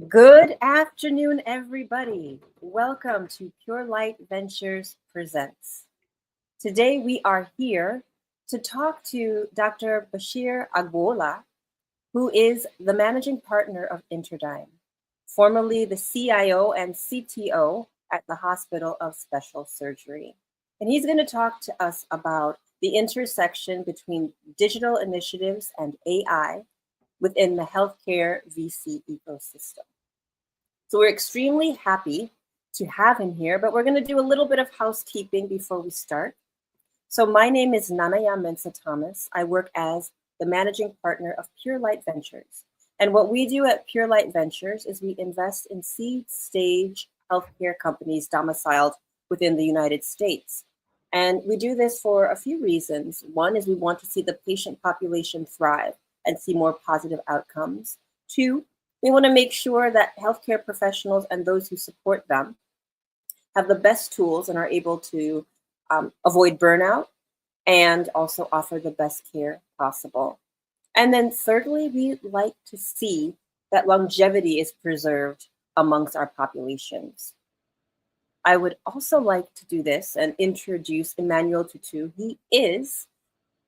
Good afternoon, everybody. Welcome to Purelite Ventures Presents. Today we are here to talk to Dr. Bashir Agboola, who is the managing partner of Interdym, formerly the CIO and CTO at the Hospital of Special Surgery. And he's going to talk to us about the intersection between digital initiatives and AI within the healthcare VC ecosystem. So we're extremely happy to have him here, but we're going to do a little bit of housekeeping before we start. So my name is Nanaya Mensah Thomas. I work as the managing partner of Purelite Ventures. And what we do at Purelite Ventures is we invest in seed stage healthcare companies domiciled within the United States. And we do this for a few reasons. One is we want to see the patient population thrive and see more positive outcomes. Two, we want to make sure that healthcare professionals and those who support them have the best tools and are able to avoid burnout and also offer the best care possible. And then thirdly, we like to see that longevity is preserved amongst our populations. I would also like to do this and introduce Emmanuel Tutu. He is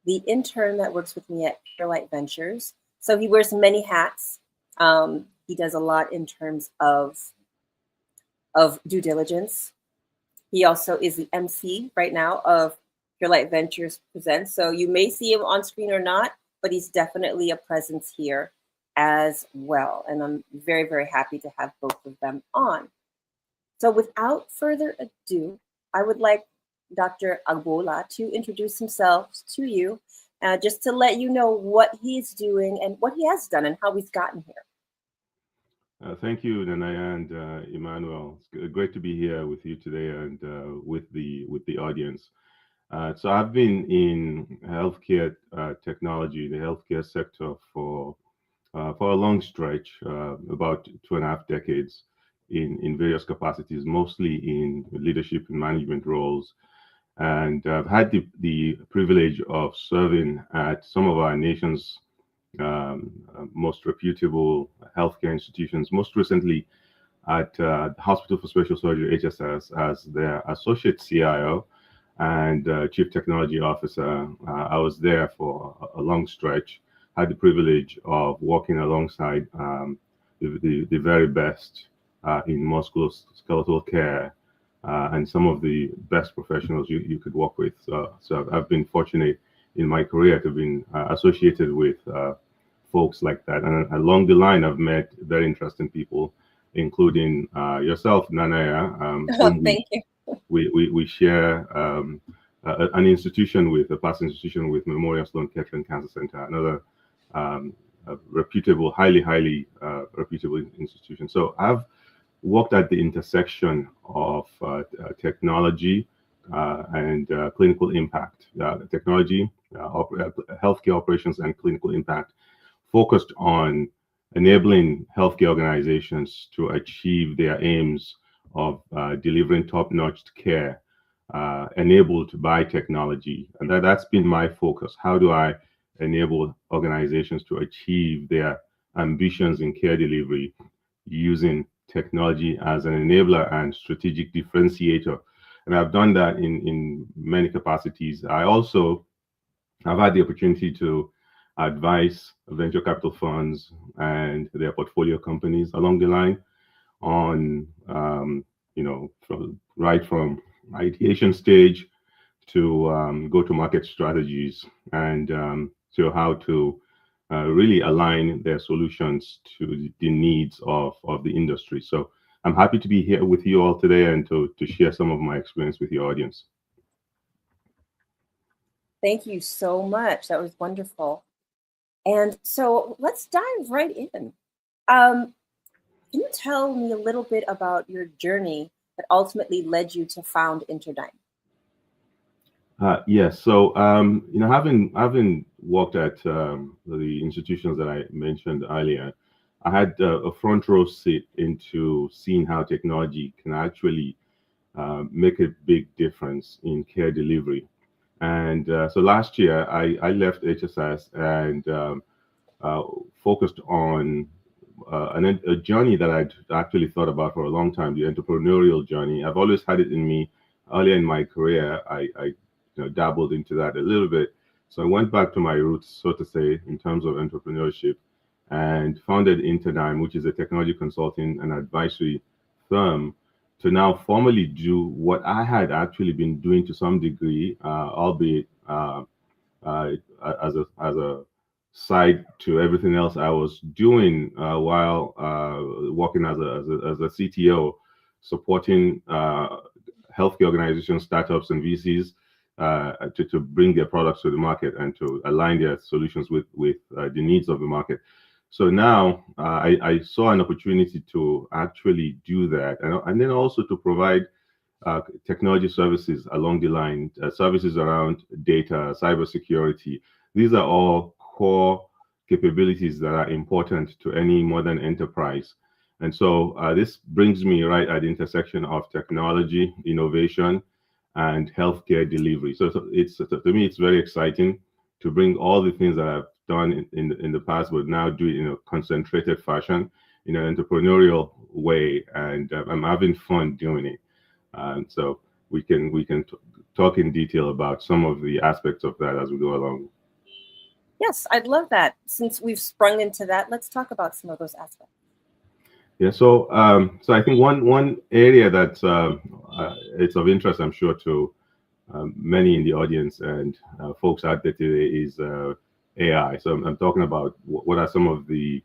the intern that works with me at Purelite Ventures. So he wears many hats. He does a lot in terms of due diligence. He also is the MC right now of Purelite Ventures Presents. So you may see him on screen or not, but he's definitely a presence here as well. And I'm very, very happy to have both of them on. So without further ado, I would like Dr. Agboola to introduce himself to you, just to let you know what he's doing and what he has done and how he's gotten here. Thank you, Nanaya and Emmanuel. It's great to be here with you today and with the audience. So I've been in healthcare technology, the healthcare sector for a long stretch, about 2.5 decades, in various capacities, mostly in leadership and management roles. And I've had the privilege of serving at some of our nation's most reputable healthcare institutions, most recently at the Hospital for Special Surgery, HSS, as their Associate CIO and Chief Technology Officer. I was there for a long stretch, had the privilege of working alongside the very best in musculoskeletal care and some of the best professionals you could work with. So I've been fortunate in my career to have been associated with folks like that. And along the line, I've met very interesting people, including yourself, Nanaya. Thank you. We share an institution with, a past institution with Memorial Sloan Kettering Cancer Center, another reputable, highly reputable institution. So I've worked at the intersection of technology and clinical impact, technology, healthcare operations, and clinical impact, focused on enabling healthcare organizations to achieve their aims of delivering top-notch care enabled by technology. And that's been my focus. How do I enable organizations to achieve their ambitions in care delivery using technology as an enabler and strategic differentiator? And I've done that in many capacities. I also have had the opportunity to advise venture capital funds and their portfolio companies along the line on, right from ideation stage to go-to-market strategies and to how to really align their solutions to the needs of the industry. So I'm happy to be here with you all today and to share some of my experience with your audience. Thank you so much. That was wonderful. And so let's dive right in. Can you tell me a little bit about your journey that ultimately led you to found Interdym? Yes. So, having worked at the institutions that I mentioned earlier, I had a front row seat into seeing how technology can actually make a big difference in care delivery. And so last year, I left HSS and focused on a journey that I'd actually thought about for a long time, the entrepreneurial journey. I've always had it in me. Earlier in my career, I dabbled into that a little bit. So I went back to my roots, so to say, in terms of entrepreneurship, and founded Interdym, which is a technology consulting and advisory firm, to now formally do what I had actually been doing to some degree, albeit as a side to everything else I was doing while working as a CTO supporting healthcare organizations, startups, and VCs to bring their products to the market and to align their solutions with the needs of the market. So now I saw an opportunity to actually do that, and then also to provide technology services along the line, services around data, cybersecurity. These are all core capabilities that are important to any modern enterprise. And so this brings me right at the intersection of technology, innovation, and healthcare delivery. So it's, to me, it's very exciting to bring all the things that I've done in the past, but now do it in a concentrated fashion, in an entrepreneurial way, and I'm having fun doing it. And so we can talk in detail about some of the aspects of that as we go along. Yes, I'd love that. Since we've sprung into that, let's talk about some of those aspects. Yeah, so I think one area that it's of interest, I'm sure, to many in the audience and folks out there today is AI. So I'm talking about what are some of the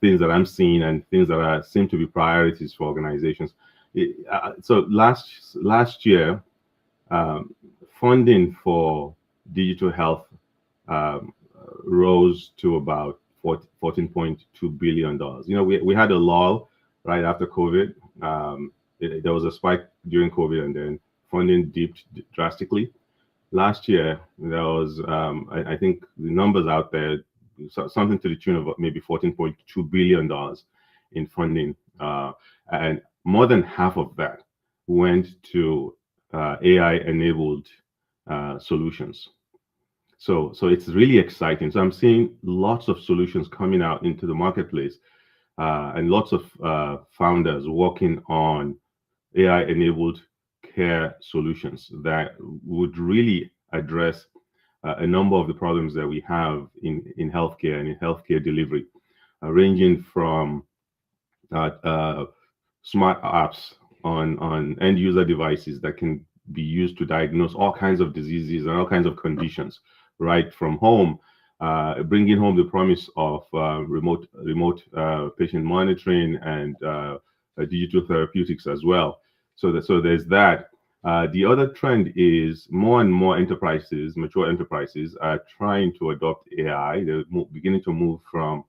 things that I'm seeing and things that seem to be priorities for organizations. So last year, funding for digital health rose to about $14.2 billion. You know, we had a lull right after COVID. There was a spike during COVID, and then funding dipped drastically. Last year, there was, I think the numbers out there, something to the tune of maybe $14.2 billion in funding. And more than half of that went to AI-enabled solutions. So it's really exciting. So I'm seeing lots of solutions coming out into the marketplace, and lots of founders working on AI-enabled care solutions that would really address a number of the problems that we have in healthcare and in healthcare delivery, ranging from smart apps on end user devices that can be used to diagnose all kinds of diseases and all kinds of conditions right from home, bringing home the promise of remote patient monitoring and digital therapeutics as well. So there's that. The other trend is more and more enterprises, mature enterprises, are trying to adopt AI. They're beginning to move from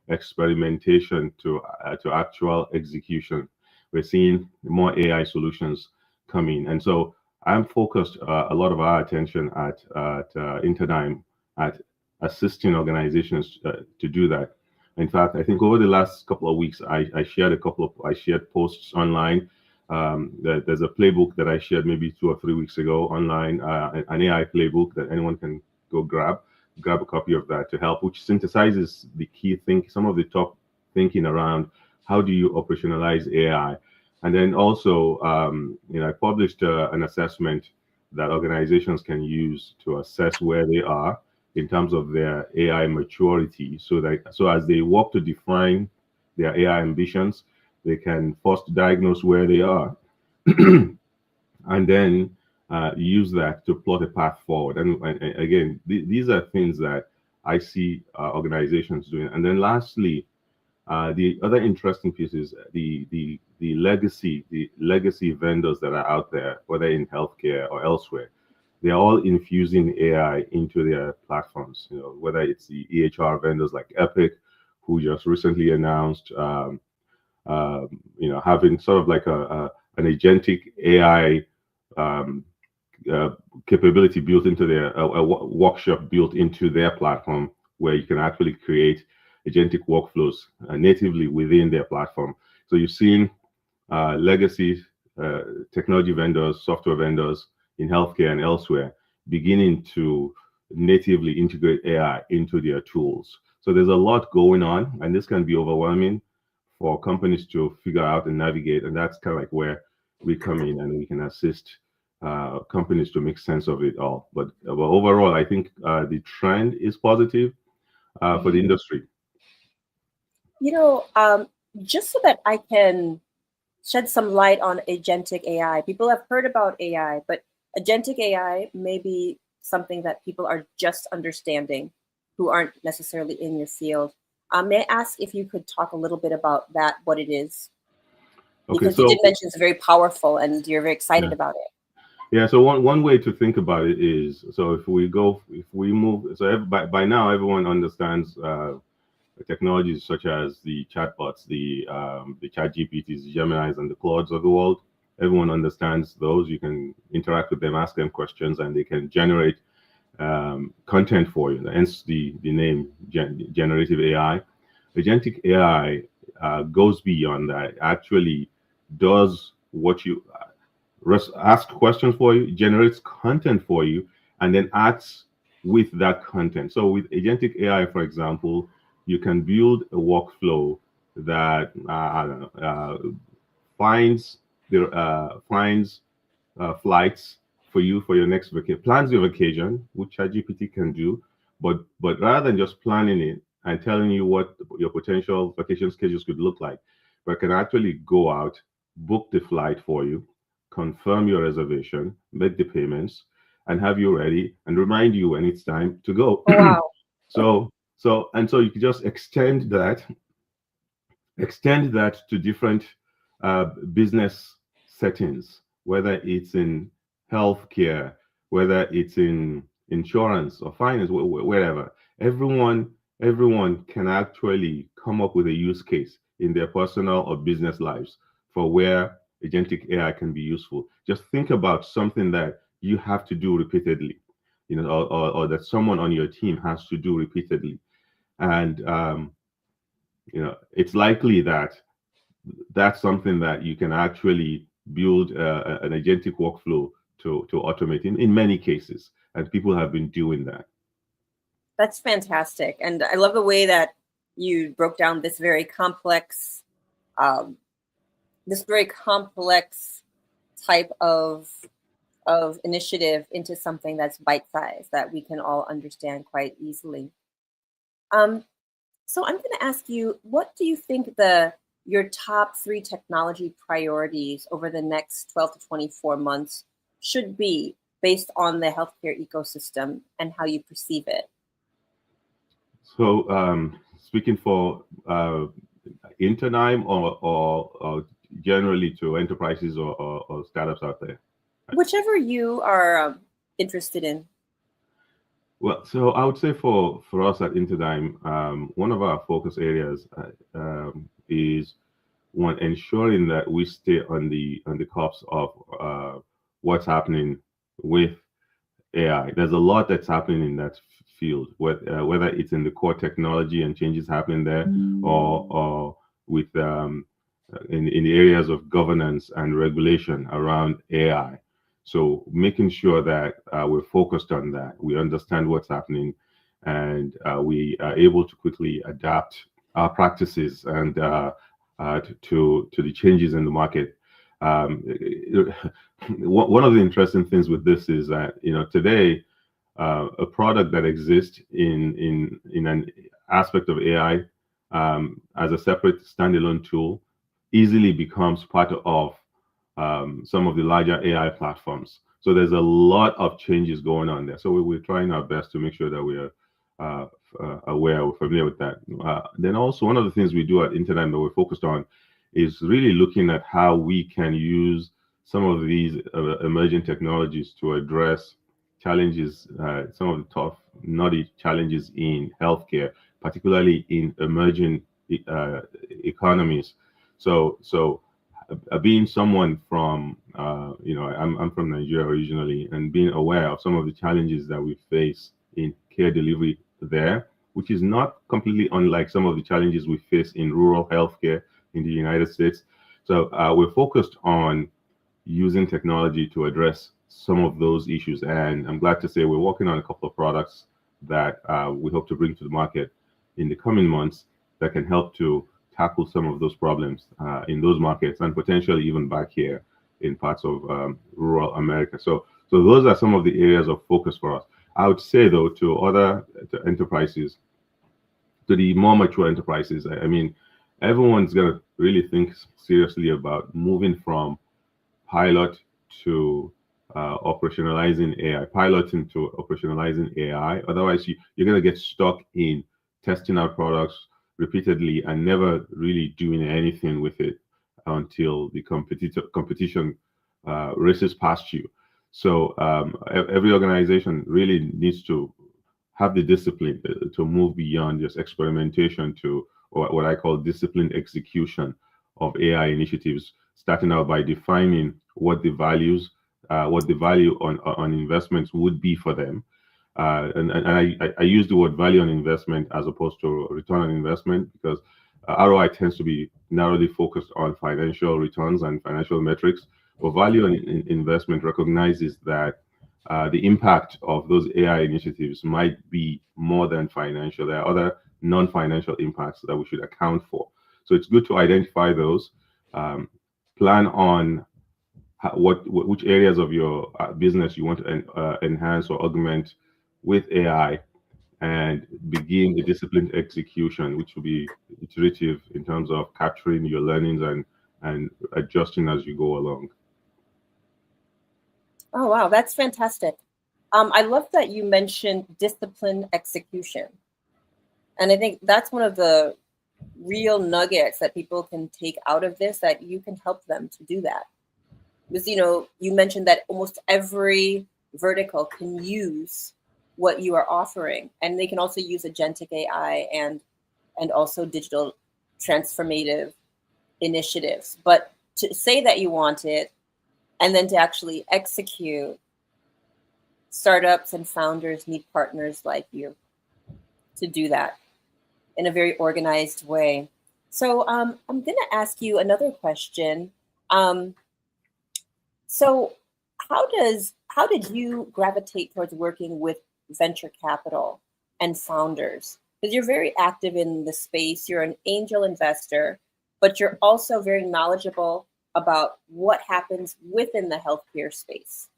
experimentation to actual execution. We're seeing more AI solutions coming, and so I'm focused a lot of our attention at Interdym at assisting organizations to do that. In fact, I think over the last couple of weeks, I shared posts online. There's a playbook that I shared maybe 2 or 3 weeks ago online, an AI playbook that anyone can go grab a copy of that to help, which synthesizes the key some of the top thinking around how do you operationalize AI. And then also, I published an assessment that organizations can use to assess where they are in terms of their AI maturity, so as they work to define their AI ambitions, they can first diagnose where they are, and then use that to plot a path forward. And again, these are things that I see organizations doing. And then lastly, the other interesting piece is the legacy vendors that are out there, whether in healthcare or elsewhere. They're all infusing AI into their platforms. You know, whether it's the EHR vendors like Epic, who just recently announced, having sort of like an agentic AI capability built into their a workshop built into their platform, where you can actually create agentic workflows natively within their platform. So you've seen legacy technology vendors, software vendors in healthcare and elsewhere beginning to natively integrate AI into their tools. So there's a lot going on, and this can be overwhelming for companies to figure out and navigate. And that's kind of like where we come in, and we can assist companies to make sense of it all. But overall, I think the trend is positive for the industry. Just so that I can shed some light on agentic AI. People have heard about AI, but agentic AI may be something that people are just understanding who aren't necessarily in your field. May I ask if you could talk a little bit about that, what it is? Okay, because so you did mention it's very powerful and you're very excited yeah. about it. Yeah, so one way to think about it is, so if we move, so by now everyone understands technologies such as the chatbots, the chat GPTs, the Geminis, and the Claudes of the world. Everyone understands those. You can interact with them, ask them questions, and they can generate content for you. Hence the name generative AI. Agentic AI goes beyond that. It actually does what you ask questions for you, generates content for you, and then acts with that content. So with agentic AI, for example, you can build a workflow that I don't know, finds flights for you for your next vacation, plans your vacation, which ChatGPT can do, but rather than just planning it and telling you what your potential vacation schedules could look like, but can actually go out, book the flight for you, confirm your reservation, make the payments, and have you ready and remind you when it's time to go. Oh, wow. So you can just extend that to different business settings, whether it's in healthcare, whether it's in insurance or finance, wherever. Everyone can actually come up with a use case in their personal or business lives for where agentic AI can be useful. Just think about something that you have to do repeatedly, or that someone on your team has to do repeatedly, and it's likely that that's something that you can actually build an agentic workflow to automate in many cases, and people have been doing that. That's fantastic, and I love the way that you broke down this very complex type of initiative into something that's bite-sized that we can all understand quite easily. So I'm going to ask you, what do you think your top 3 technology priorities over the next 12 to 24 months should be based on the healthcare ecosystem and how you perceive it? So speaking for Interdym or generally to enterprises or startups out there? Whichever you are interested in. Well, so I would say for us at Interdym, one of our focus areas is one, ensuring that we stay on the cuffs of what's happening with AI. There's a lot that's happening in that field, whether it's in the core technology and changes happening there, or with in the areas of governance and regulation around AI. So making sure that we're focused on that, we understand what's happening, and we are able to quickly adapt our practices and to the changes in the market. One of the interesting things with this is that today a product that exists in an aspect of AI as a separate standalone tool easily becomes part of some of the larger AI platforms. So there's a lot of changes going on there. So we're trying our best to make sure that we are aware, we're familiar with that. Then also one of the things we do at Interdym that we're focused on is really looking at how we can use some of these emerging technologies to address challenges, some of the tough, knotty challenges in healthcare, particularly in emerging economies. So being someone from, I'm from Nigeria originally, and being aware of some of the challenges that we face in care delivery there, which is not completely unlike some of the challenges we face in rural healthcare in the United States. So we're focused on using technology to address some of those issues. And I'm glad to say we're working on a couple of products that we hope to bring to the market in the coming months that can help to tackle some of those problems in those markets and potentially even back here in parts of rural America. So those are some of the areas of focus for us. I would say, though, to enterprises, to the more mature enterprises, I mean, everyone's going to really think seriously about moving from pilot to operationalizing AI, piloting to operationalizing AI. Otherwise, you're going to get stuck in testing out products repeatedly and never really doing anything with it. until the competition races past you. So every organization really needs to have the discipline to move beyond just experimentation to what I call disciplined execution of AI initiatives, starting out by defining what the value on investments would be for them. And I use the word value on investment as opposed to return on investment, because ROI tends to be narrowly focused on financial returns and financial metrics. But value on investment recognizes that the impact of those AI initiatives might be more than financial. There are other non-financial impacts that we should account for. So it's good to identify those, plan on which areas of your business you want to enhance or augment with AI, and begin the disciplined execution, which will be iterative in terms of capturing your learnings and adjusting as you go along. Oh, wow, that's fantastic. I love that you mentioned disciplined execution. And I think that's one of the real nuggets that people can take out of this, that you can help them to do that. Because, you mentioned that almost every vertical can use what you are offering, and they can also use agentic AI and also digital transformative initiatives. But to say that you want it and then to actually execute, startups and founders need partners like you to do that in a very organized way. So I'm going to ask you another question. So how did you gravitate towards working with venture capital and founders? Because you're very active in the space, you're an angel investor, but you're also very knowledgeable about what happens within the healthcare space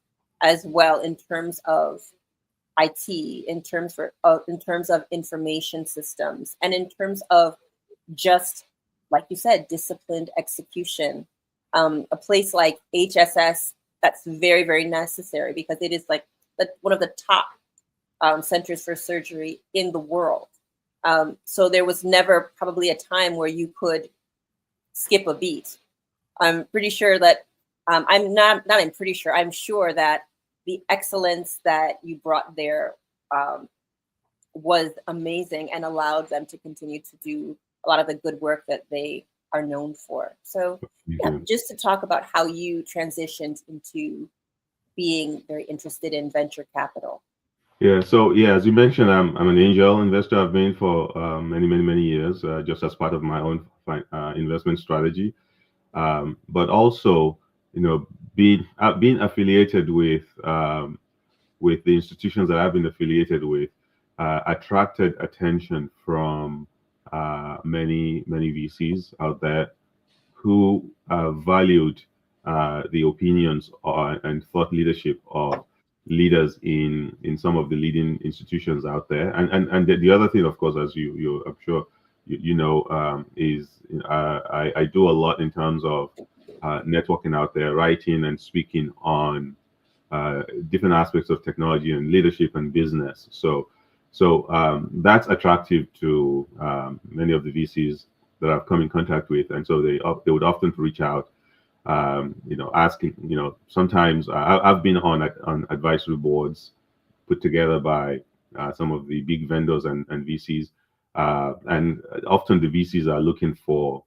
as well, in terms of IT, in terms of information systems, and in terms of just, like you said, disciplined execution. A place like HSS, that's very, very necessary, because it is like one of the top centers for surgery in the world. So there was never probably a time where you could skip a beat. I'm pretty sure that I'm sure that the excellence that you brought there was amazing and allowed them to continue to do a lot of the good work that they are known for. So just to talk about how you transitioned into being very interested in venture capital. Yeah, so as you mentioned, I'm an angel investor. I've been for many years, just as part of my own investment strategy. But also, being affiliated with the institutions that I've been affiliated with, attracted attention from many VCs out there who valued the opinions and thought leadership of leaders in some of the leading institutions out there. And the other thing, of course, as you I'm sure you know, is I do a lot in terms of networking out there, writing and speaking on different aspects of technology and leadership and business. So that's attractive to many of the VCs that I've come in contact with, and so they would often reach out, asking, sometimes I've been on advisory boards put together by some of the big vendors and VCs, and often the VCs are looking for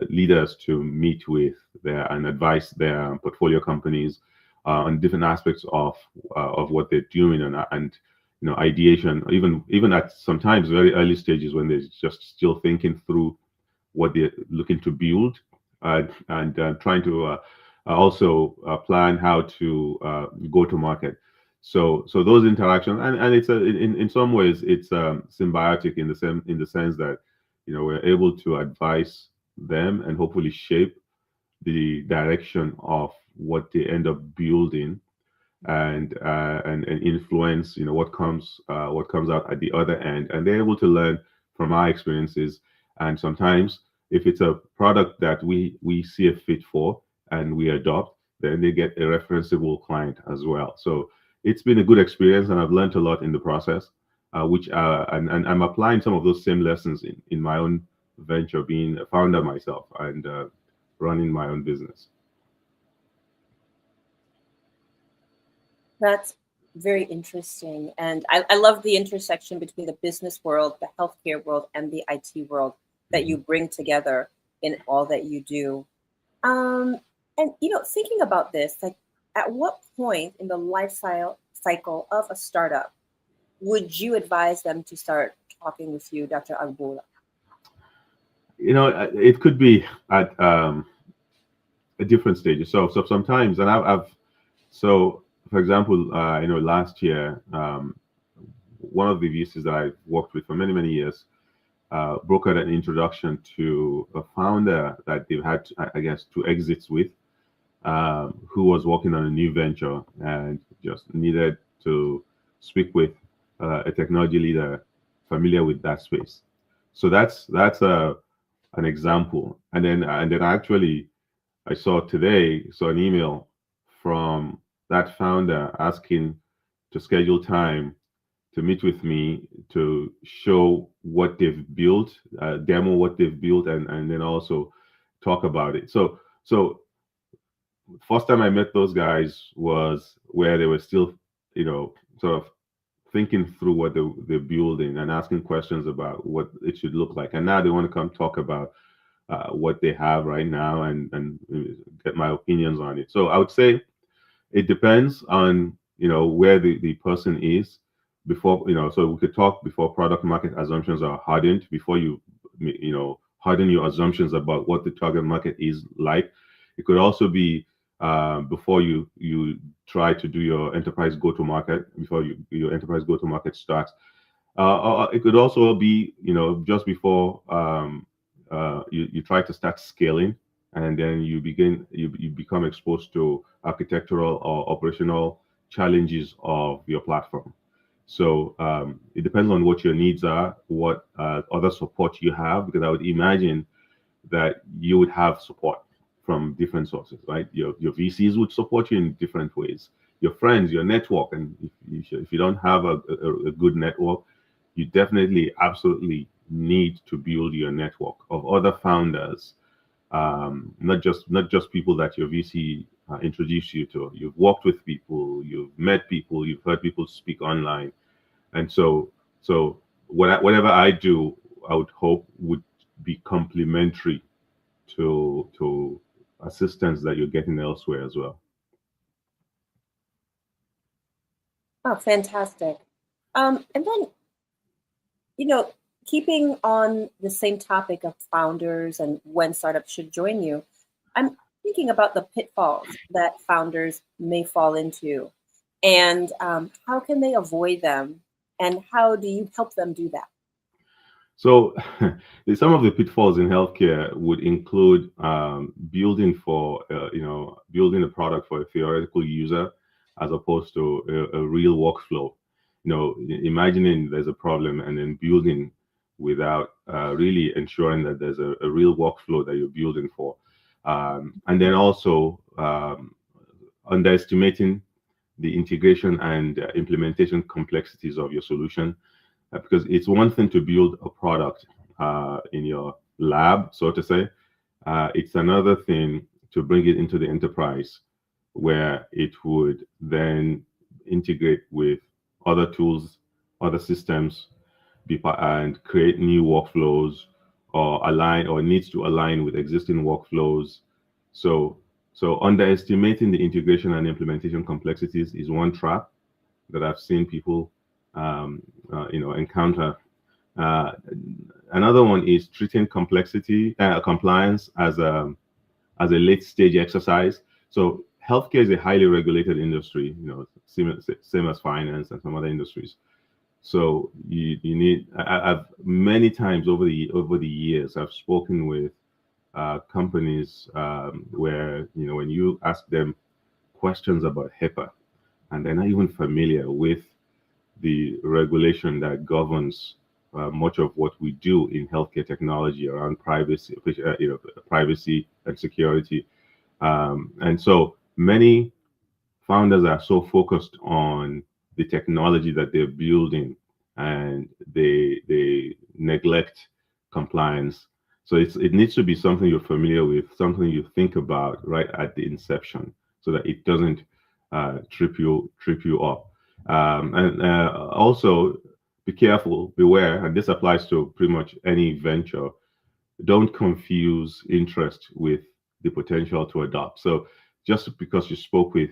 leaders to meet with and advise their portfolio companies on different aspects of what they're doing, and ideation, even at sometimes very early stages when they're just still thinking through what they're looking to build, and trying to also plan how to go to market. So those interactions, and it's in some ways it's symbiotic in the sense that we're able to advise them and hopefully shape the direction of what they end up building, and influence what comes out at the other end, and they're able to learn from our experiences. And sometimes if it's a product that we see a fit for and we adopt, then they get a referenceable client as well. So it's been a good experience, and I've learned a lot in the process, which and I'm applying some of those same lessons in my own venture, being a founder myself, and running my own business. That's very interesting. And I love the intersection between the business world, the healthcare world, and the IT world that you bring together in all that you do. And, thinking about this, like at what point in the life cycle of a startup would you advise them to start talking with you, Dr. Agboola? It could be at a different stages. So sometimes, and for example, last year, one of the VCs that I worked with for many, many years brokered an introduction to a founder that they've had, I guess, 2 exits with, who was working on a new venture and just needed to speak with a technology leader familiar with that space. So that's an example. And then actually, I saw an email from that founder asking to schedule time to meet with me to show what they've built, demo what they've built, and then also talk about it. So first time I met those guys was where they were still, sort of thinking through what they're building and asking questions about what it should look like. And now they want to come talk about what they have right now and get my opinions on it. So I would say it depends on where the person is before, so we could talk before product market assumptions are hardened, before you harden your assumptions about what the target market is like. It could also be before you try to do your enterprise go-to-market, before your enterprise go-to-market starts. It could also be, just before you try to start scaling, and then you become exposed to architectural or operational challenges of your platform. So it depends on what your needs are, what other support you have, because I would imagine that you would have support from different sources, right? Your VCs would support you in different ways. Your friends, your network, and if you don't have a good network, you definitely, absolutely need to build your network of other founders, not just people that your VC introduced you to. You've worked with people, you've met people, you've heard people speak online, and so whatever I do, I would hope would be complementary to assistance that you're getting elsewhere as well. Oh, fantastic. And then, keeping on the same topic of founders and when startups should join you, I'm thinking about the pitfalls that founders may fall into, and how can they avoid them, and how do you help them do that? So some of the pitfalls in healthcare would include building a product for a theoretical user as opposed to a real workflow. Imagining there's a problem and then building without really ensuring that there's a real workflow that you're building for. And then also underestimating the integration and implementation complexities of your solution. Because it's one thing to build a product in your lab, so to say. It's another thing to bring it into the enterprise, where it would then integrate with other tools, other systems, and create new workflows, or needs to align with existing workflows. So underestimating the integration and implementation complexities is one trap that I've seen people encounter. Another one is treating compliance as a late stage exercise. So healthcare is a highly regulated industry, same as finance and some other industries. So you need. I've many times over the years I've spoken with companies where when you ask them questions about HIPAA, and they're not even familiar with the regulation that governs much of what we do in healthcare technology around privacy, privacy and security. And so many founders are so focused on the technology that they're building, and they neglect compliance. So it needs to be something you're familiar with, something you think about right at the inception, so that it doesn't trip you up. And also be careful, beware, and this applies to pretty much any venture. Don't confuse interest with the potential to adopt. So just because you spoke with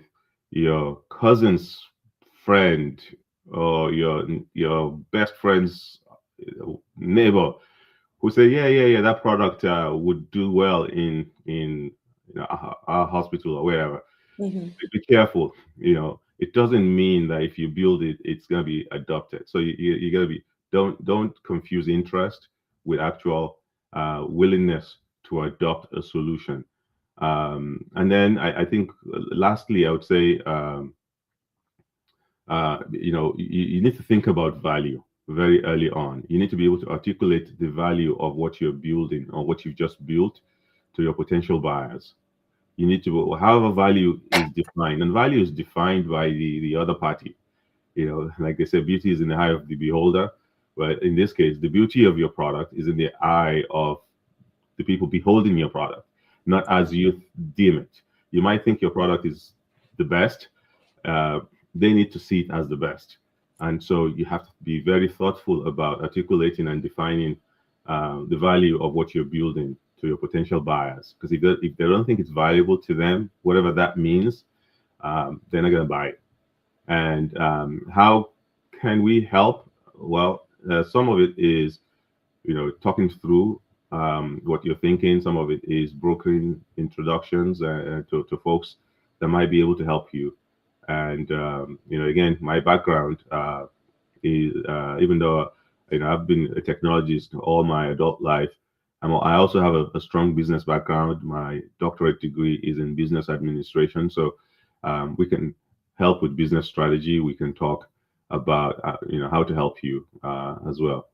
your cousin's friend or your best friend's neighbor who say, yeah, that product would do well in our hospital or wherever. Mm-hmm. Be careful. It doesn't mean that if you build it, it's gonna be adopted. So you gotta be don't confuse interest with actual willingness to adopt a solution. And then I think lastly, I would say you need to think about value very early on. You need to be able to articulate the value of what you're building or what you've just built to your potential buyers. You need to, however, value is defined, and value is defined by the other party. Like they say, beauty is in the eye of the beholder. But in this case, the beauty of your product is in the eye of the people beholding your product, not as you deem it. You might think your product is the best, uh, they need to see it as the best. And so you have to be very thoughtful about articulating and defining the value of what you're building to your potential buyers. Because if they don't think it's valuable to them, whatever that means, they're not going to buy it. And how can we help? Well, some of it is, talking through what you're thinking. Some of it is brokering introductions to folks that might be able to help you. And again, my background is even though I've been a technologist all my adult life, I also have a strong business background. My doctorate degree is in business administration, so we can help with business strategy. We can talk about how to help you as well.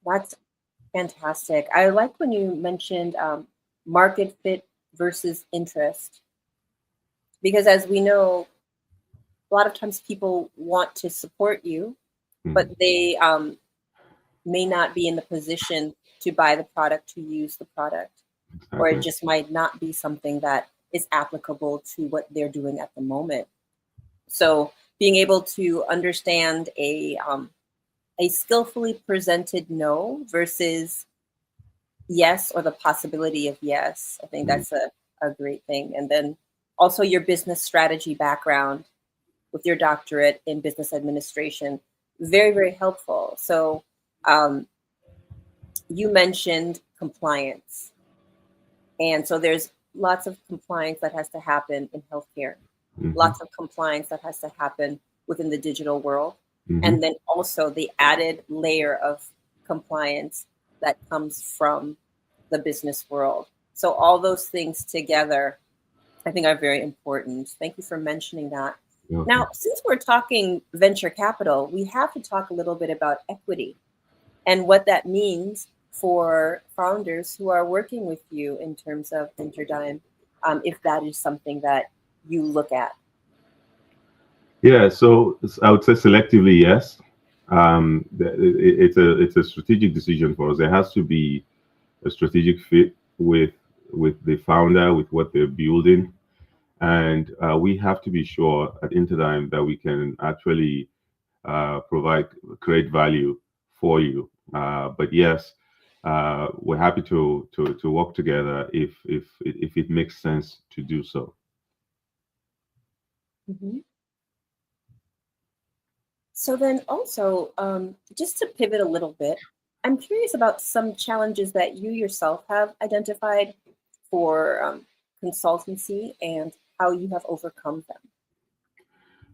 That's fantastic. I like when you mentioned market fit versus interest, because as we know, a lot of times people want to support you, but they may not be in the position to buy the product, to use the product, or it just might not be something that is applicable to what they're doing at the moment. So being able to understand a skillfully presented no versus yes, or the possibility of yes, I think that's a great thing. And then also your business strategy background with your doctorate in business administration, very, very helpful. So you mentioned compliance. And so there's lots of compliance that has to happen in healthcare, lots of compliance that has to happen within the digital world. And then also the added layer of compliance that comes from the business world. So all those things together, I think, are very important. Thank you for mentioning that. Okay. Now, since we're talking venture capital, we have to talk a little bit about equity and what that means for founders who are working with you in terms of Interdym, if that is something that you look at. Yeah, so I would say selectively, yes. It's a strategic decision for us. There has to be a strategic fit with the founder, with what they're building, and we have to be sure at Interdym that we can actually create value for you. But yes, we're happy to work together if it makes sense to do so. Mm-hmm. So then also, just to pivot a little bit, I'm curious about some challenges that you yourself have identified for consultancy and how you have overcome them.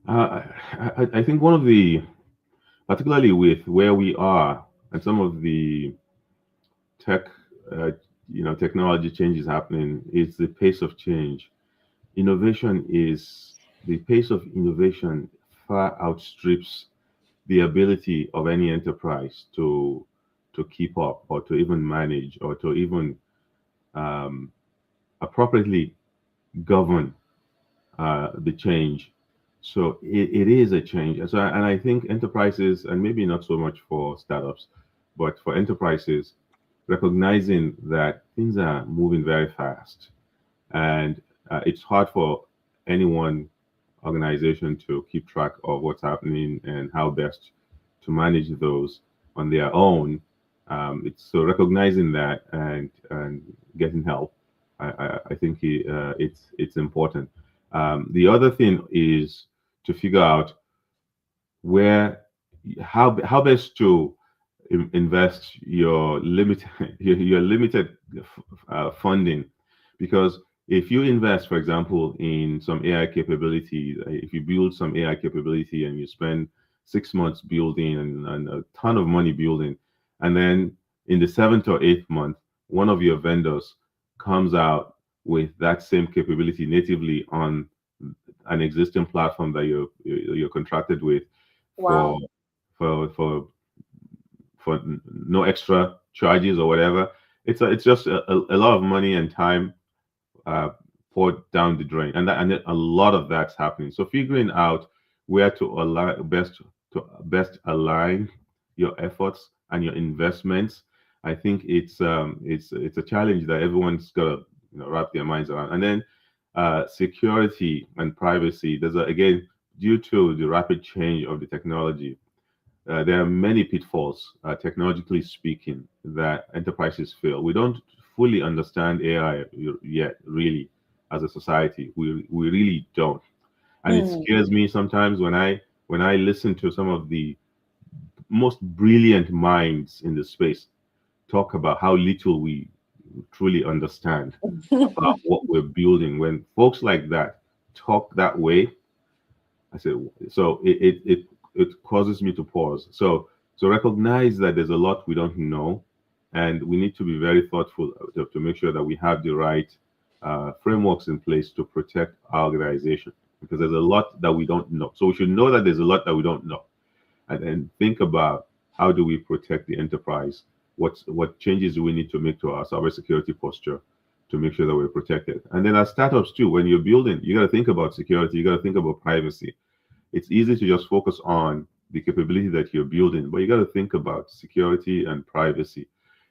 I think one of the, particularly with where we are and some of the tech, technology changes happening, is the pace of change. The pace of innovation far outstrips the ability of any enterprise to keep up or to even manage or to even appropriately govern the change. So it is a change. And I think enterprises, and maybe not so much for startups, but for enterprises, recognizing that things are moving very fast, and it's hard for any one organization to keep track of what's happening and how best to manage those on their own. It's so recognizing that and getting help. I think it's important. The other thing is to figure out where how best to invest your limited your limited funding, because if you invest, for example, in some AI capability, if you build some AI capability and you spend 6 months building and a ton of money building, and then in the seventh or eighth month, one of your vendors comes out with that same capability natively on an existing platform that you're contracted with Wow. for for for no extra charges or whatever. It's just a lot of money and time uh, poured down the drain, and a lot of that's happening. So figuring out where to align best align your efforts and your investments, I think it's a challenge that everyone's got to wrap their minds around. And then security and privacy. Again, due to the rapid change of the technology, there are many pitfalls, technologically speaking, that enterprises feel. We don't fully understand AI yet, really, as a society. We really don't, and it scares me sometimes when I listen to some of the most brilliant minds in the space talk about how little we truly understand about what we're building. When folks like that talk that way, I said, so it causes me to pause. So recognize that there's a lot we don't know, and we need to be very thoughtful to make sure that we have the right frameworks in place to protect our organization, because there's a lot that we don't know. So we should know that there's a lot that we don't know, and then think about how do we protect the enterprise. What changes do we need to make to our cybersecurity posture to make sure that we're protected? And then as startups too, when you're building, you got to think about security. You got to think about privacy. It's easy to just focus on the capability that you're building, but you got to think about security and privacy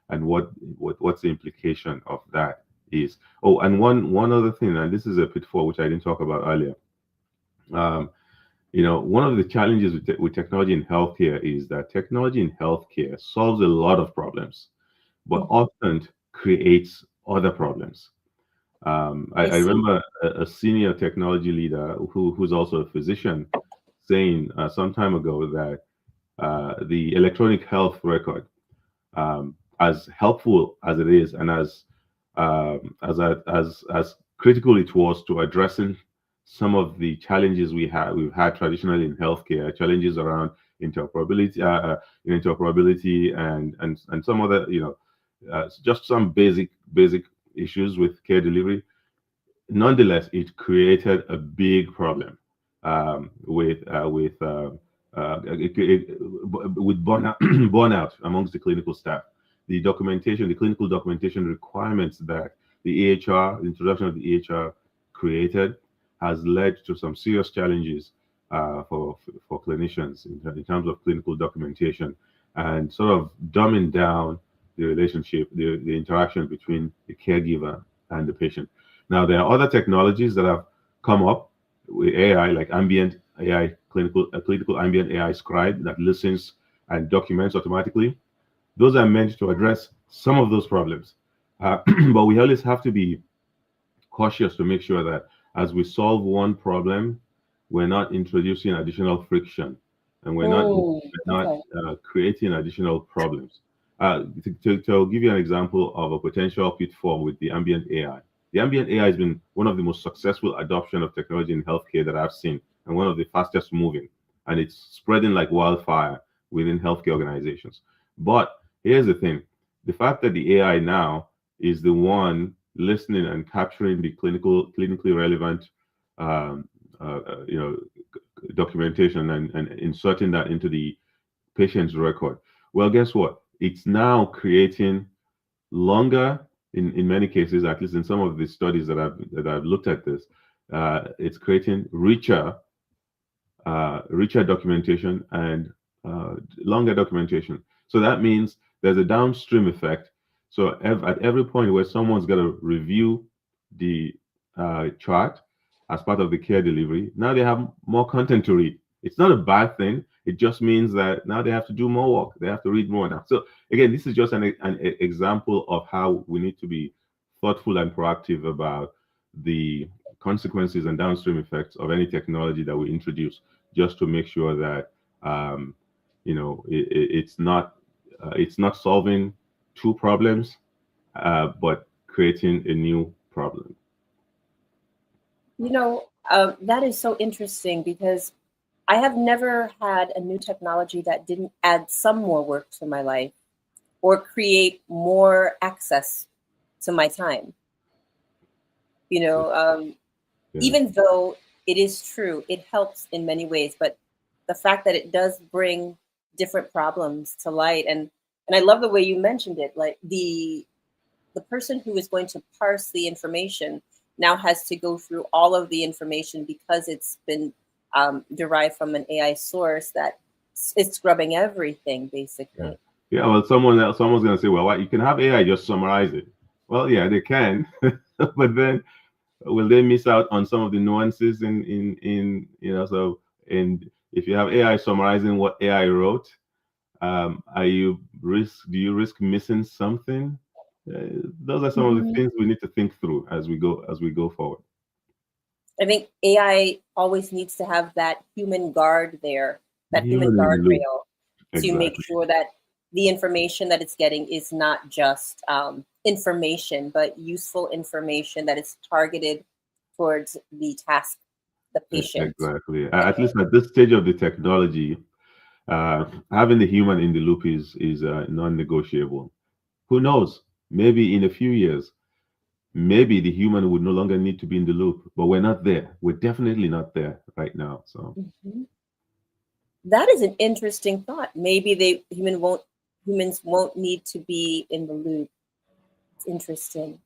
and what's the implication of that is. Oh, and one other thing, and this is a pitfall which I didn't talk about earlier. One of the challenges with technology in healthcare is that technology in healthcare solves a lot of problems, but often creates other problems. I remember a senior technology leader who's also a physician saying some time ago that the electronic health record, as helpful as it is, and as critical it was to addressing some of the challenges we've had traditionally in healthcare, challenges around interoperability and some other just some basic issues with care delivery. Nonetheless, it created a big problem with burnout, burnout amongst the clinical staff. The clinical documentation requirements that the introduction of the EHR created has led to some serious challenges for clinicians in terms of clinical documentation, and sort of dumbing down the relationship, the interaction between the caregiver and the patient. Now, there are other technologies that have come up with AI, like ambient AI, clinical ambient AI scribe that listens and documents automatically. Those are meant to address some of those problems. But we always have to be cautious to make sure that as we solve one problem, we're not introducing additional friction, and we're not creating additional problems. To give you an example of a potential pitfall with the ambient AI. The ambient AI has been one of the most successful adoption of technology in healthcare that I've seen, and one of the fastest moving, and it's spreading like wildfire within healthcare organizations. But here's the thing: the fact that the AI now is the one listening and capturing the clinically relevant documentation and inserting that into the patient's record. Well, guess what? It's now creating longer, in many cases, at least in some of the studies that I've looked at this, it's creating richer documentation and longer documentation. So that means there's a downstream effect So at every point where someone's got to review the chart as part of the care delivery, now they have more content to read. It's not a bad thing. It just means that now they have to do more work. They have to read more now. So again, this is just an example of how we need to be thoughtful and proactive about the consequences and downstream effects of any technology that we introduce, just to make sure that it's not solving two problems, but creating a new problem. That is so interesting, because I have never had a new technology that didn't add some more work to my life or create more access to my time. Even though it is true, it helps in many ways, but the fact that it does bring different problems to light, and I love the way you mentioned it, like the person who is going to parse the information now has to go through all of the information because it's been derived from an AI source that it's scrubbing everything, basically. Yeah, well, someone's going to say, well, you can have AI just summarize it. Well, yeah, they can, but then will they miss out on some of the nuances in so, and if you have AI summarizing what AI wrote, do you risk missing something? Those are some of the things we need to think through as we go forward. I think AI always needs to have that human guard there, that human guardrail, to make sure that the information that it's getting is not just information, but useful information that is targeted towards the task, the patient. Exactly. At least at this stage of the technology, having the human in the loop is non-negotiable. Who knows? Maybe in a few years, maybe the human would no longer need to be in the loop, but we're not there. We're definitely not there right now. So that is an interesting thought. Maybe humans won't need to be in the loop. It's interesting.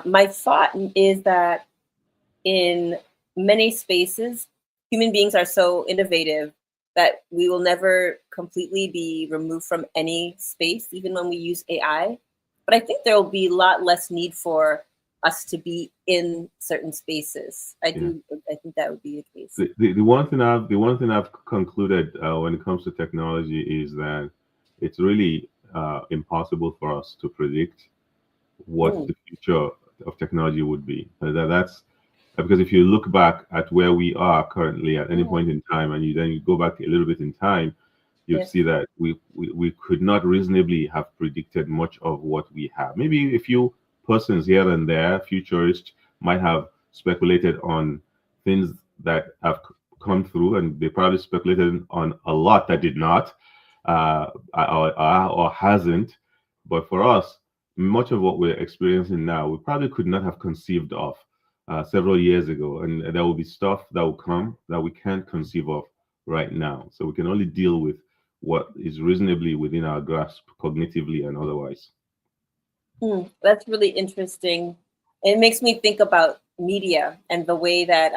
My thought is that in many spaces, human beings are so innovative that we will never completely be removed from any space, even when we use AI. But I think there will be a lot less need for us to be in certain spaces. I think that would be the case. The one thing I've concluded when it comes to technology is that it's really impossible for us to predict what the future of technology would be. That's because if you look back at where we are currently at any point in time, and you go back a little bit in time, you'll see that we could not reasonably have predicted much of what we have. Maybe a few persons here and there, futurists, might have speculated on things that have come through, and they probably speculated on a lot that did not or hasn't. But for us, much of what we're experiencing now, we probably could not have conceived of several years ago, and there will be stuff that will come that we can't conceive of right now. So we can only deal with what is reasonably within our grasp, cognitively and otherwise. That's really interesting. It makes me think about media and the way that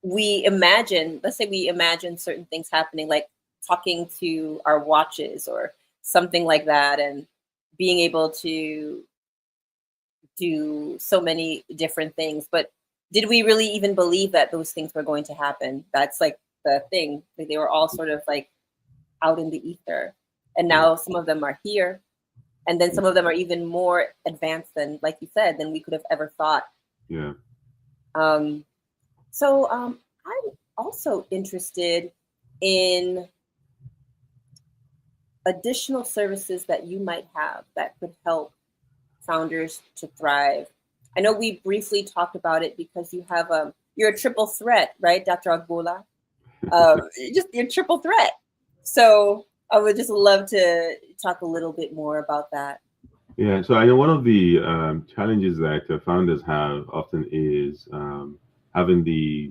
let's say we imagine certain things happening, like talking to our watches or something like that, and being able to do so many different things. But did we really even believe that those things were going to happen? That's like the thing. They were all sort of like out in the ether. And now some of them are here. And then some of them are even more advanced than, like you said, than we could have ever thought. Yeah. So I'm also interested in additional services that you might have that could help founders to thrive. I know we briefly talked about it because you have you're a triple threat, right, Dr. Agboola? You're triple threat. So I would just love to talk a little bit more about that. Yeah, so I know one of the challenges that founders have often is having the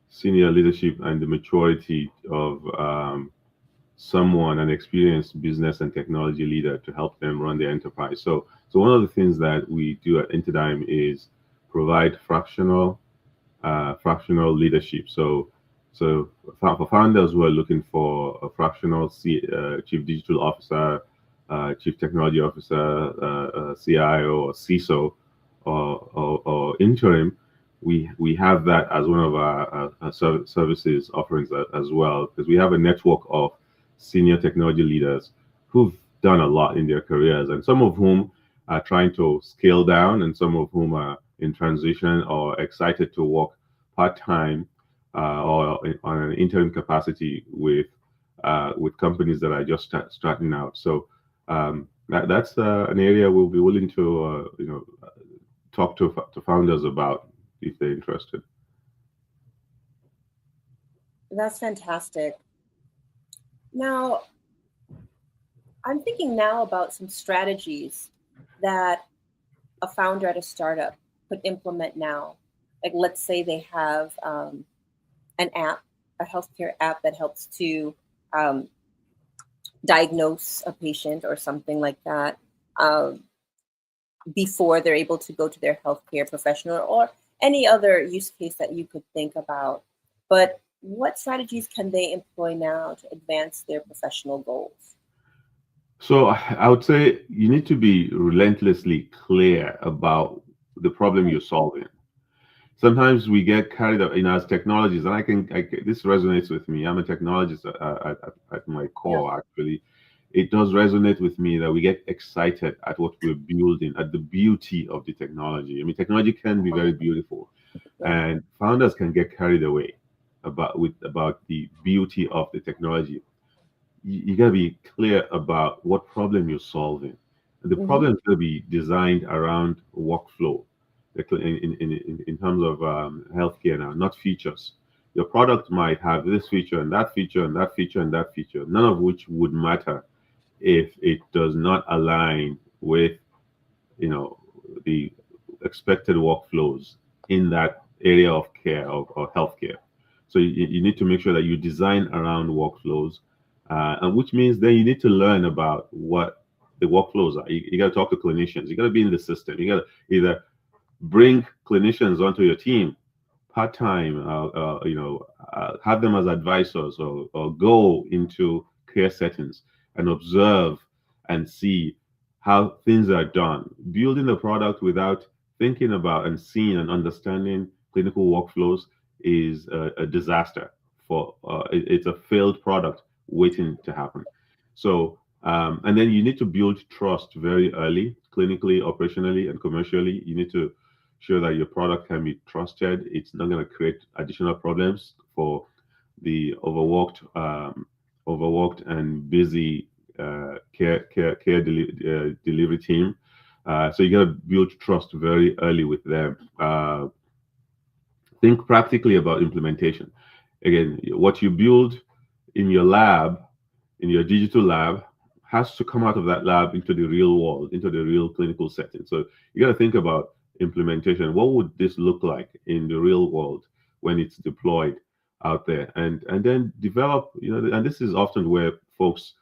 senior leadership and the maturity of an experienced business and technology leader to help them run their enterprise. So one of the things that we do at Interdym is provide fractional leadership. So for founders who are looking for a fractional chief digital officer, Chief Technology Officer, CIO, or CISO, or Interdym, we have that as one of our services offerings as well, because we have a network of senior technology leaders who've done a lot in their careers, and some of whom are trying to scale down, and some of whom are in transition or excited to work part-time or on an interim capacity with companies that are just starting out. So that's an area we'll be willing to talk to founders about if they're interested. That's fantastic. Now, I'm thinking now about some strategies that a founder at a startup could implement now. Like, let's say they have an app, a healthcare app that helps to diagnose a patient or something like that before they're able to go to their healthcare professional, or any other use case that you could think about. But what strategies can they employ now to advance their professional goals? So I would say you need to be relentlessly clear about the problem you're solving. Sometimes we get carried up, as technologists, and this resonates with me. I'm a technologist at my core, actually. It does resonate with me that we get excited at what we're building, at the beauty of the technology. I mean, technology can be very beautiful, and founders can get carried away about the beauty of the technology. You got to be clear about what problem you're solving. And the problem is going to be designed around workflow in terms of healthcare now, not features. Your product might have this feature and that feature and that feature and that feature, none of which would matter if it does not align with the expected workflows in that area of care or healthcare. So you need to make sure that you design around workflows, and which means then you need to learn about what the workflows are. You got to talk to clinicians. You got to be in the system. You got to either bring clinicians onto your team part-time, have them as advisors, or go into care settings and observe and see how things are done. Building a product without thinking about and seeing and understanding clinical workflows is a disaster. It's a failed product waiting to happen. So and then you need to build trust very early, clinically, operationally, and commercially. You need to sure that your product can be trusted. It's not going to create additional problems for the overworked and busy care delivery team. So you got to build trust very early with them. Think practically about implementation. Again, what you build in your lab, in your digital lab, has to come out of that lab into the real world, into the real clinical setting. So you got to think about implementation. What would this look like in the real world when it's deployed out there? And then develop, and this is often where folks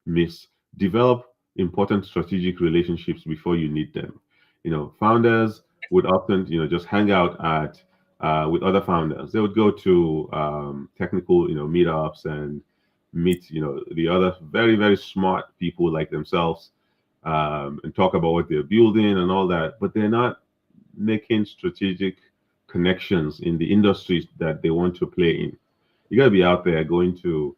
miss, develop important strategic relationships before you need them. Founders would often, just hang out with other founders. They would go to technical, meetups and meet, the other very, very smart people like themselves, and talk about what they're building and all that. But they're not making strategic connections in the industries that they want to play in. You got to be out there going to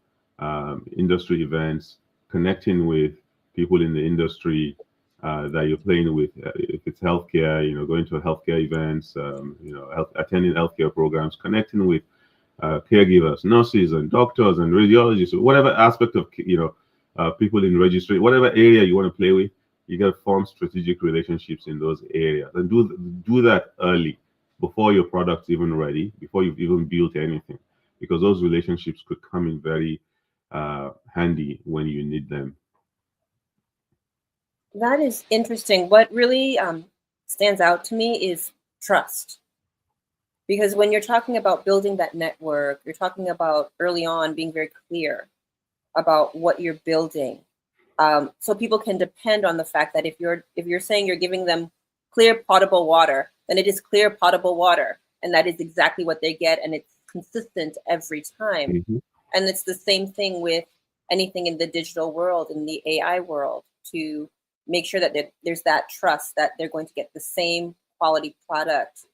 industry events, connecting with people in the industry that you're playing with. If it's healthcare, going to healthcare events, attending healthcare programs, connecting with caregivers, nurses, and doctors, and radiologists, whatever aspect of people in registry, whatever area you want to play with. You got to form strategic relationships in those areas, and do that early, before your product's even ready, before you've even built anything, because those relationships could come in very handy when you need them. That is interesting. What really stands out to me is trust. Because when you're talking about building that network, you're talking about early on being very clear about what you're building. So people can depend on the fact that if you're saying you're giving them clear potable water, then it is clear potable water, and that is exactly what they get, and it's consistent every time. And it's the same thing with anything in the digital world, in the AI world. to make sure that there's that trust that they're going to get the same quality product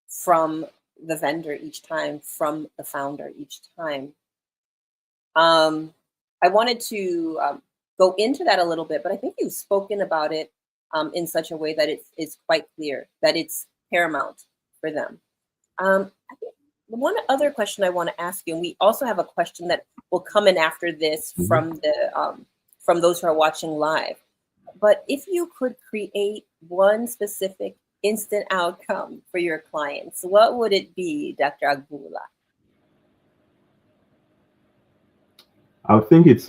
from the vendor each time, from the founder each time. I wanted to go into that a little bit, but I think you've spoken about it in such a way that it's quite clear that it's paramount for them. I think one other question I want to ask you, and we also have a question that will come in after this from those who are watching live. But if you could create one specific instant outcome for your clients, what would it be, Dr. Agboola? I would think it's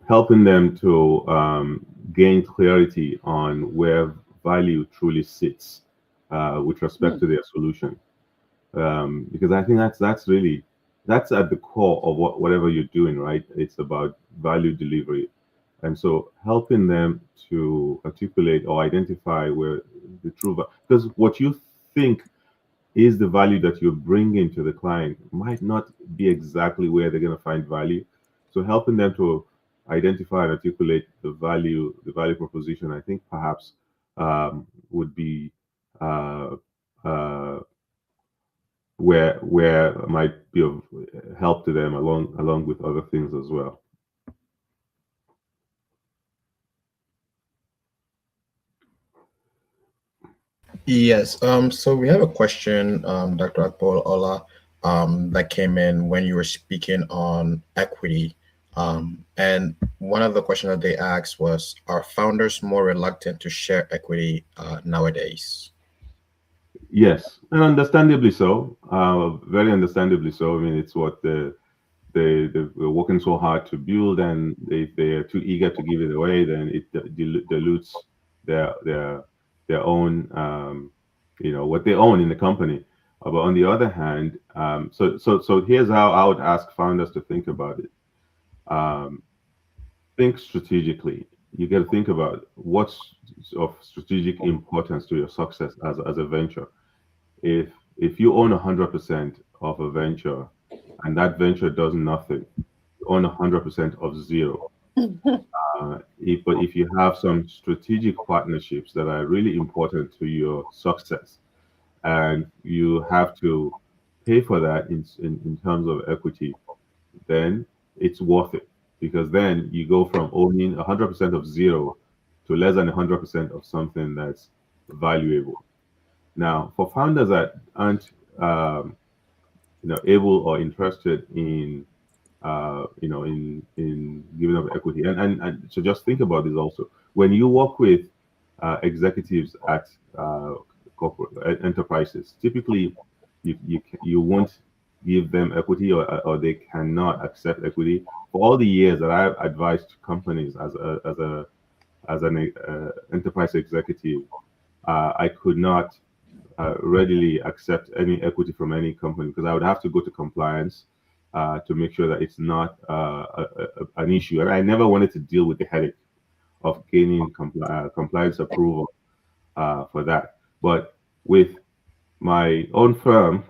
helping them to gain clarity on where value truly sits with respect to their solution. Because I think that's at the core of whatever you're doing, right? It's about value delivery. And so helping them to articulate or identify where the true value, because what you think is the value that you're bringing to the client might not be exactly where they're going to find value. So helping them to identify and articulate the value proposition, I think perhaps would be where might be of help to them along with other things as well. Yes. So we have a question, Dr. Agboola, that came in when you were speaking on equity. And one of the questions that they asked was, are founders more reluctant to share equity nowadays? Yes, and understandably so. Very understandably so. I mean, it's what they're working so hard to build, and if they are too eager to give it away, then it dilutes their own, what they own in the company. But on the other hand, so here's how I would ask founders to think about it. Think strategically. You got to think about what's of strategic importance to your success as a venture. If you own 100% of a venture and that venture does nothing, you own 100% of zero. But if you have some strategic partnerships that are really important to your success, and you have to pay for that in terms of equity, then it's worth it, because then you go from owning 100% of zero to less than 100% of something that's valuable. Now, for founders that aren't able or interested in in giving up equity, and so just think about this also. When you work with executives at corporate enterprises, typically you won't give them equity, or they cannot accept equity. For all the years that I've advised companies as an enterprise executive, I could not readily accept any equity from any company, because I would have to go to compliance to make sure that it's not an issue. And I never wanted to deal with the headache of gaining compliance approval for that. But with my own firm,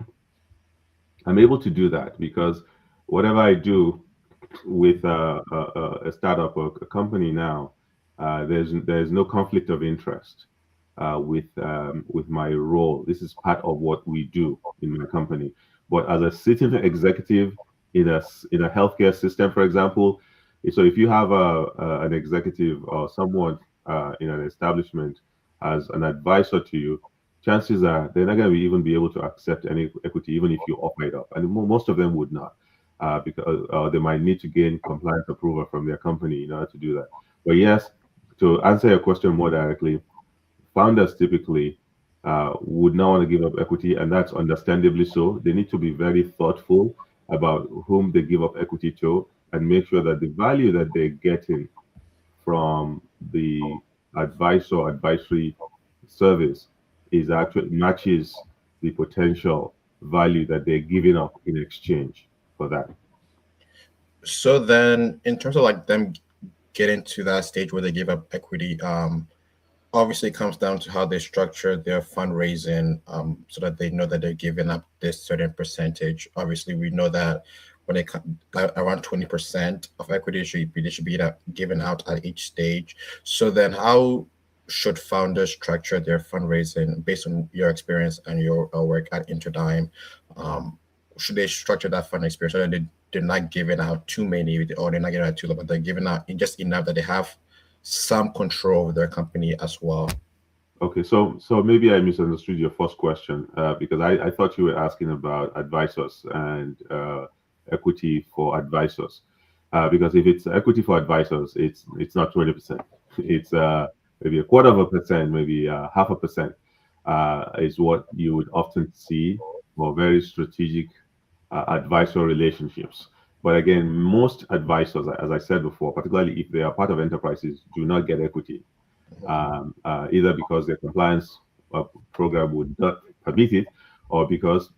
I'm able to do that, because whatever I do with a startup or a company now, there's no conflict of interest with my role. This is part of what we do in my company. But as a sitting executive in a healthcare system, for example, so if you have an executive or someone in an establishment as an advisor to you, chances are they're not going to even be able to accept any equity, even if you offer it up. And most of them would not, because they might need to gain compliance approval from their company in order to do that. But yes, to answer your question more directly, founders typically would not want to give up equity, and that's understandably so. They need to be very thoughtful about whom they give up equity to, and make sure that the value that they're getting from the advice or advisory service is actually matches the potential value that they're giving up in exchange for that. So then, in terms of like them getting to that stage where they give up equity, obviously it comes down to how they structure their fundraising, so that they know that they're giving up this certain percentage. Obviously, we know that when they like around 20% of equity they should be given out at each stage. So then how should founders structure their fundraising based on your experience and your work at Interdym? Should they structure that fund experience so that they're not giving out too many, or they're not giving out too little, but they're giving out just enough that they have some control over their company as well? Okay, so maybe I misunderstood your first question because I thought you were asking about advisors and equity for advisors. Because if it's equity for advisors, it's not 20%. It's maybe 1/4%, maybe 0.5% is what you would often see for very strategic advisor relationships. But again, most advisors, as I said before, particularly if they are part of enterprises, do not get equity. Either because their compliance program would not permit it, or because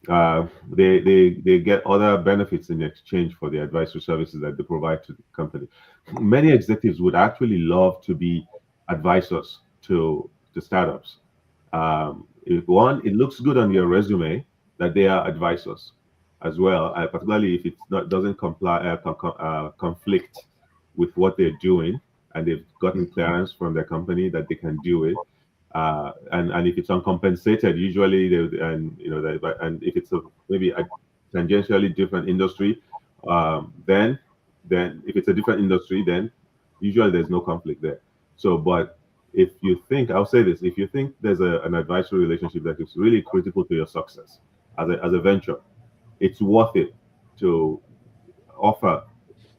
they get other benefits in exchange for the advisory services that they provide to the company. Many executives would actually love to be advisors to startups. If one, it looks good on your resume that they are advisors as well, particularly if it's not doesn't conflict with what they're doing, and they've gotten clearance from their company that they can do it. And if it's uncompensated, usually and if it's maybe a tangentially different industry, then if it's a different industry, then usually there's no conflict there. So, but if you think, I'll say this, if you think there's an advisory relationship that is really critical to your success as a venture, it's worth it to offer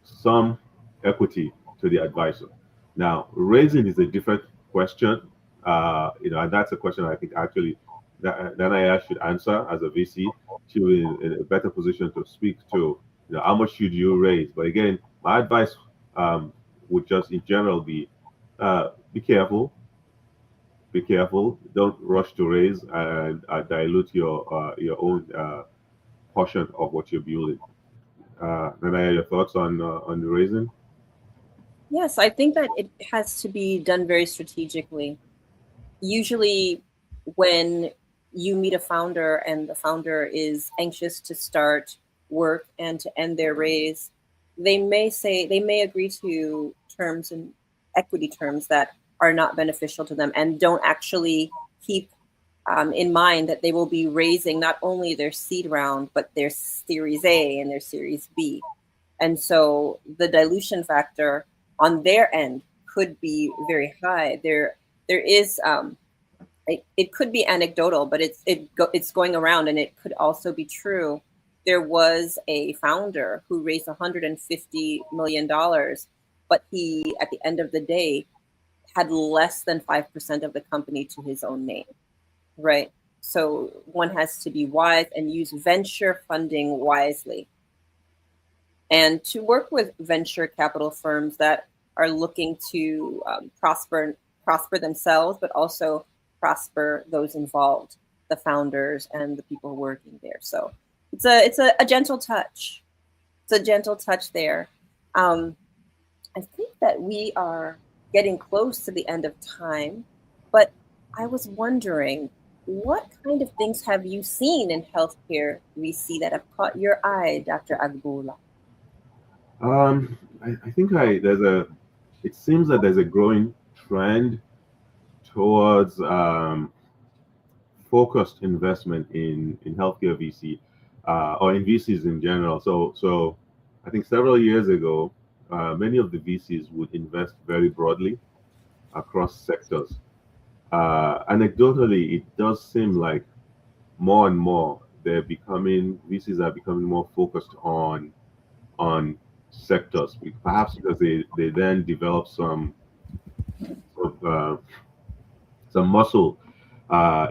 some equity to the advisor. Now, raising is a different question, and that's a question I think actually that I should answer as a VC. She will be in a better position to speak to, how much should you raise? But again, my advice would just in general be careful. Be careful. Don't rush to raise and dilute your own portion of what you're building. Nanaya, your thoughts on the raising? Yes, I think that it has to be done very strategically. Usually, when you meet a founder and the founder is anxious to start work and to end their raise, they may agree to terms and equity terms that are not beneficial to them and don't actually keep in mind that they will be raising not only their seed round, but their Series A and their Series B. And so the dilution factor on their end could be very high. There is, it could be anecdotal, but it's going around, and it could also be true. There was a founder who raised $150 million, but he, at the end of the day, had less than 5% of the company to his own name, right? So one has to be wise and use venture funding wisely. And to work with venture capital firms that are looking to prosper themselves, but also prosper those involved, the founders and the people working there. So it's a gentle touch. It's a gentle touch there. I think that we are getting close to the end of time, but I was wondering, what kind of things have you seen in healthcare VC that have caught your eye, Dr. Agboola? I think it seems that there's a growing trend towards focused investment in healthcare VC or in VCs in general. So I think several years ago, many of the VCs would invest very broadly across sectors. Anecdotally, it does seem like more and more VCs are becoming more focused on sectors, perhaps because they then develop some muscle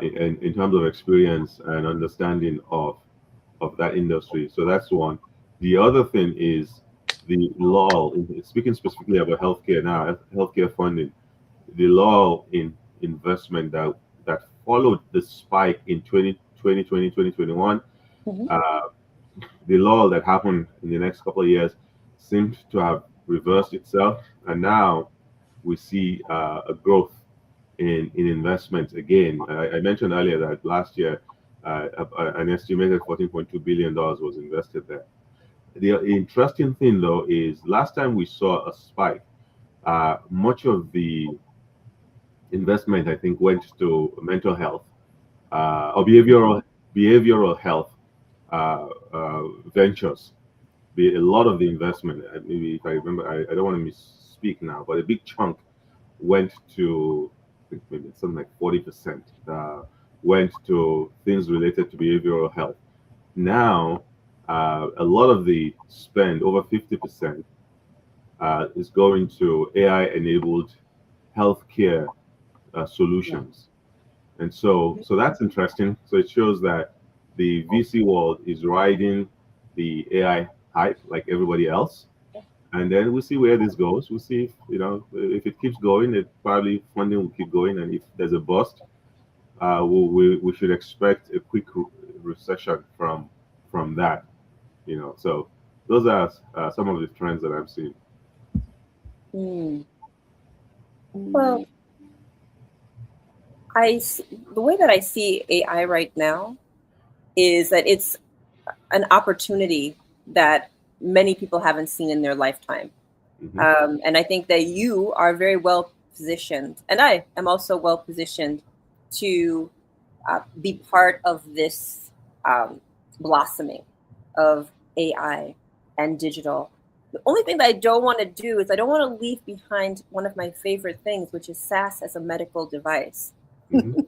in terms of experience and understanding of that industry. So that's one. The other thing is the lull. Speaking specifically about healthcare now, healthcare funding, the lull in investment that followed the spike in 2020, 2021. Mm-hmm. The lull that happened in the next couple of years seemed to have reversed itself, and now we see a growth in investments again. I mentioned earlier that last year an estimated $14.2 billion was invested there. The interesting thing, though, is last time we saw a spike, much of the investment, I think, went to mental health or behavioral health ventures. A lot of the investment, maybe if I remember, I don't want to misspeak now, but a big chunk went to, I think maybe something like 40% went to things related to behavioral health. Now, a lot of the spend, over 50%, is going to AI-enabled healthcare solutions. And so that's interesting. So it shows that the VC world is riding the AI hype like everybody else. And then we'll see where this goes. We'll see if, if it keeps going, it probably funding will keep going. And if there's a bust, we should expect a quick recession from that. So those are some of the trends that I'm seeing. Well, the way that I see AI right now is that it's an opportunity that many people haven't seen in their lifetime. And I think that you are very well positioned, and I am also well positioned to be part of this blossoming of AI and digital. The only thing that I don't want to do is I don't want to leave behind one of my favorite things, which is SaaS as a medical device. And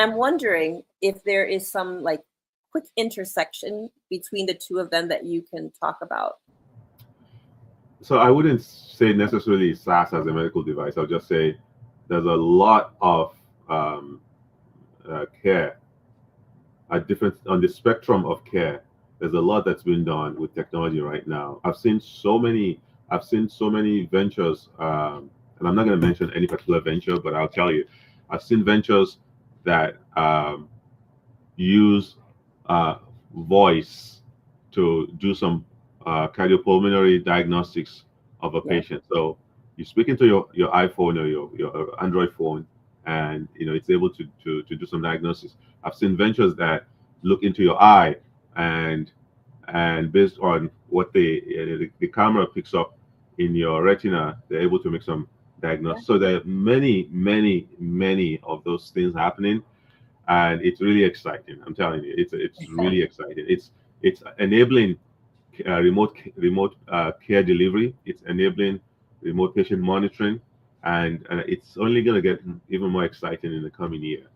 I'm wondering if there is some like quick intersection between the two of them that you can talk about. So I wouldn't say necessarily SaaS as a medical device. I'll just say there's a lot of care on the spectrum of care. There's a lot that's been done with technology right now. I've seen so many ventures, and I'm not going to mention any particular venture, but I'll tell you, I've seen ventures that use voice to do some cardiopulmonary diagnostics of a patient. So you speak into your iPhone or your Android phone, and it's able to do some diagnosis. I've seen ventures that look into your eye, and based on what the camera picks up in your retina, they're able to make some diagnosis. So there are many of those things happening, and it's really exciting. I'm telling you, it's really exciting. It's enabling remote care delivery. It's enabling remote patient monitoring, and it's only going to get even more exciting in the coming year.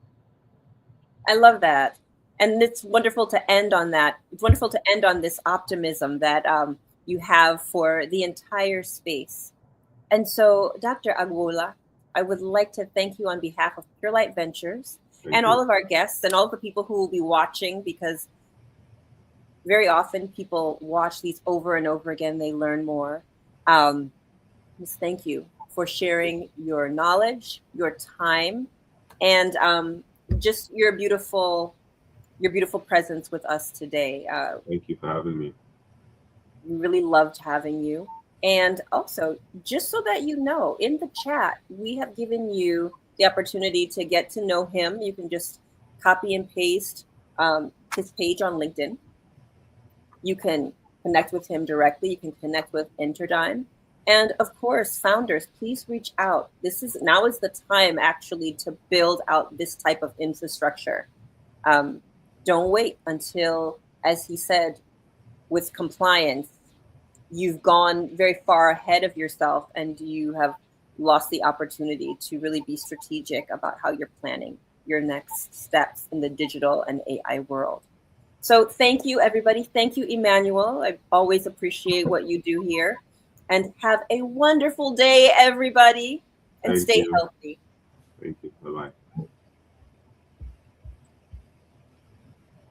I love that. And it's wonderful to end on that. It's wonderful to end on this optimism that you have for the entire space. And so, Dr. Agboola, I would like to thank you on behalf of Purelite Ventures and all of our guests and all of the people who will be watching, because very often people watch these over and over again. They learn more. Just thank you for sharing your knowledge, your time, and just your beautiful presence with us today. Thank you for having me. We really loved having you. And also, just so that you know, in the chat, we have given you the opportunity to get to know him. You can just copy and paste his page on LinkedIn. You can connect with him directly. You can connect with Interdym. And of course, founders, please reach out. Now is the time actually to build out this type of infrastructure. Don't wait until, as he said, with compliance, you've gone very far ahead of yourself and you have lost the opportunity to really be strategic about how you're planning your next steps in the digital and AI world. So thank you, everybody. Thank you, Emmanuel. I always appreciate what you do here. And have a wonderful day, everybody. And stay healthy. Thank you. Bye-bye.